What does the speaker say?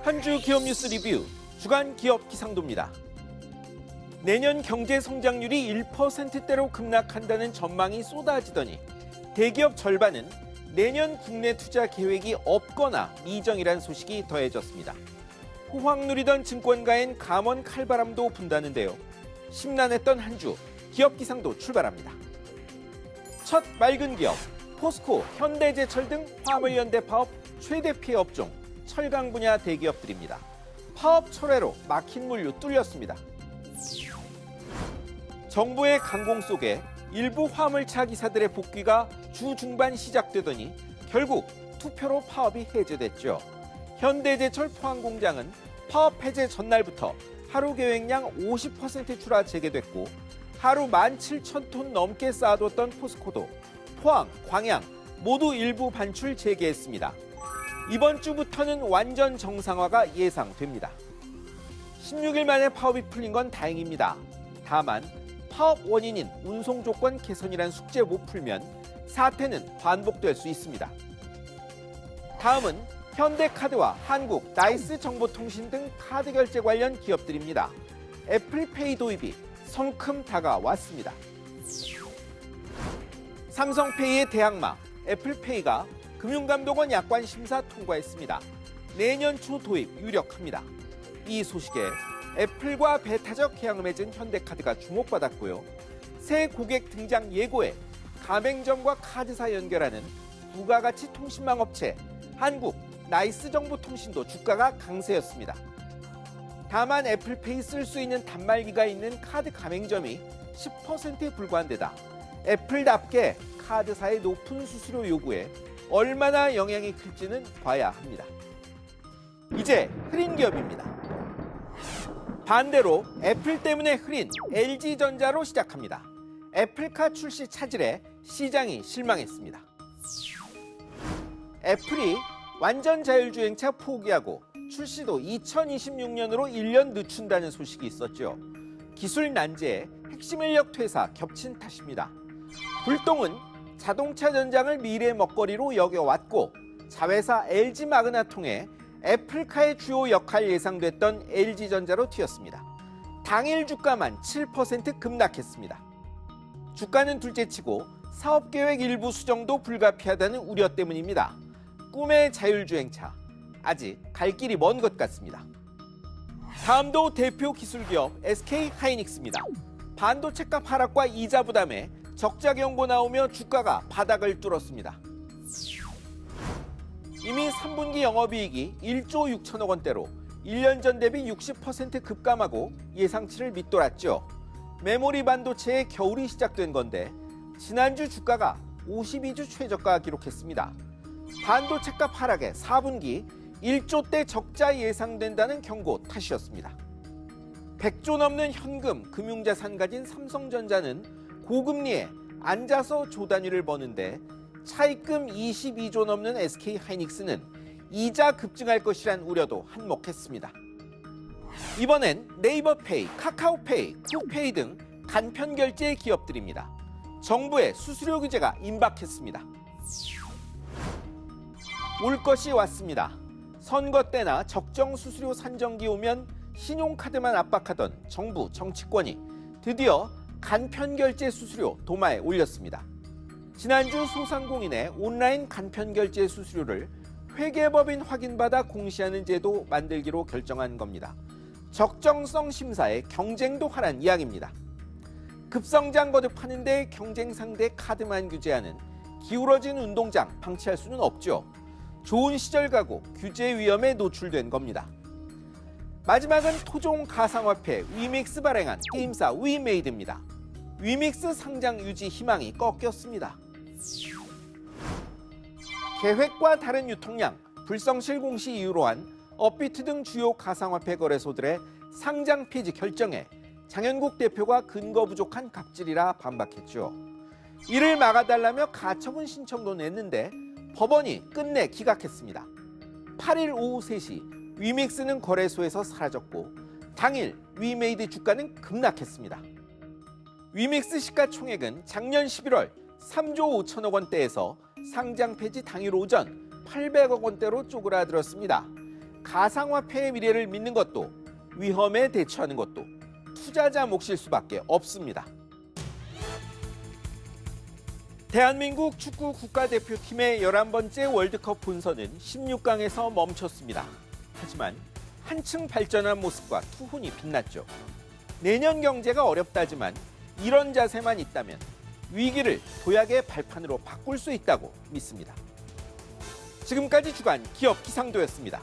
한 주 기업 뉴스 리뷰 주간 기업 기상도입니다. 내년 경제 성장률이 1%대로 급락한다는 전망이 쏟아지더니 대기업 절반은 내년 국내 투자 계획이 없거나 미정이란 소식이 더해졌습니다. 호황 누리던 증권가엔 감원 칼바람도 분다는데요. 심란했던 한 주 기업 기상도 출발합니다. 첫 맑은 기업, 포스코, 현대제철 등 화물연대 파업 최대 피해 업종, 철강 분야 대기업들입니다. 파업 철회로 막힌 물류 뚫렸습니다. 정부의 강공 속에 일부 화물차 기사들의 복귀가 주 중반 시작되더니 결국 투표로 파업이 해제됐죠. 현대제철 포항공장은 파업 해제 전날부터 하루 계획량 50% 출하 재개됐고 하루 17,000톤 넘게 쌓아뒀던 포스코도 포항, 광양 모두 일부 반출 재개했습니다. 이번 주부터는 완전 정상화가 예상됩니다. 16일 만에 파업이 풀린 건 다행입니다. 다만 파업 원인인 운송 조건 개선이란 숙제 못 풀면 사태는 반복될 수 있습니다. 다음은 현대카드와 한국, 나이스 정보통신 등 카드 결제 관련 기업들입니다. 애플페이 도입이 성큼 다가왔습니다. 삼성페이의 대항마 애플페이가 금융감독원 약관 심사 통과했습니다. 내년 초 도입 유력합니다. 이 소식에 애플과 배타적 계약을 맺은 현대카드가 주목받았고요. 새 고객 등장 예고에 가맹점과 카드사 연결하는 부가가치 통신망 업체 한국, 나이스 정보통신도 주가가 강세였습니다. 다만 애플페이 쓸 수 있는 단말기가 있는 카드 가맹점이 10%에 불과한 데다 애플답게 카드사의 높은 수수료 요구에 얼마나 영향이 클지는 봐야 합니다. 이제 흐린 기업입니다. 반대로 애플 때문에 흐린 LG전자로 시작합니다. 애플카 출시 차질에 시장이 실망했습니다. 애플이 완전 자율주행차 포기하고 출시도 2026년으로 1년 늦춘다는 소식이 있었죠. 기술 난제에 핵심 인력 퇴사 겹친 탓입니다. 불똥은 자동차 전장을 미래의 먹거리로 여겨왔고 자회사 LG 마그나 통해 애플카의 주요 역할 예상됐던 LG전자로 튀었습니다. 당일 주가만 7% 급락했습니다. 주가는 둘째치고 사업계획 일부 수정도 불가피하다는 우려 때문입니다. 꿈의 자율주행차, 아직 갈 길이 먼 것 같습니다. 다음도 대표 기술기업 SK하이닉스입니다. 반도체값 하락과 이자 부담에 적자 경고 나오며 주가가 바닥을 뚫었습니다. 이미 3분기 영업이익이 1조 6천억 원대로 1년 전 대비 60% 급감하고 예상치를 밑돌았죠. 메모리 반도체의 겨울이 시작된 건데 지난주 주가가 52주 최저가 기록했습니다. 반도체값 하락에 4분기 1조대 적자 예상된다는 경고 탓이었습니다. 100조 넘는 현금, 금융자산 가진 삼성전자는 고금리에 앉아서 조 단위를 버는데 차입금 22조 넘는 SK하이닉스는 이자 급증할 것이란 우려도 한몫했습니다. 이번엔 네이버페이, 카카오페이, 쿠페이 등 간편결제 기업들입니다. 정부의 수수료 규제가 임박했습니다. 올 것이 왔습니다. 선거 때나 적정 수수료 산정기 오면 신용카드만 압박하던 정부 정치권이 드디어 간편결제 수수료 도마에 올렸습니다. 지난주 소상공인의 온라인 간편결제 수수료를 회계법인 확인받아 공시하는 제도 만들기로 결정한 겁니다. 적정성 심사에 경쟁도 하란 이야기입니다. 급성장 거듭하는데 경쟁 상대 카드만 규제하는 기울어진 운동장 방치할 수는 없죠. 좋은 시절 가고 규제 위험에 노출된 겁니다. 마지막은 토종 가상화폐 위믹스 발행한 게임사 위메이드입니다. 위믹스 상장 유지 희망이 꺾였습니다. 계획과 다른 유통량, 불성실 공시 이유로 한 업비트 등 주요 가상화폐 거래소들의 상장 폐지 결정에 장현국 대표가 근거 부족한 갑질이라 반박했죠. 이를 막아달라며 가처분 신청도 냈는데 법원이 끝내 기각했습니다. 8일 오후 3시 위믹스는 거래소에서 사라졌고 당일 위메이드 주가는 급락했습니다. 위믹스 시가총액은 작년 11월 3조 5천억 원대에서 상장 폐지 당일 오전 800억 원대로 쪼그라들었습니다. 가상화폐의 미래를 믿는 것도 위험에 대처하는 것도 투자자 몫일 수밖에 없습니다. 대한민국 축구 국가대표팀의 11번째 월드컵 본선은 16강에서 멈췄습니다. 하지만 한층 발전한 모습과 투혼이 빛났죠. 내년 경제가 어렵다지만 이런 자세만 있다면 위기를 도약의 발판으로 바꿀 수 있다고 믿습니다. 지금까지 주간 기업 기상도였습니다.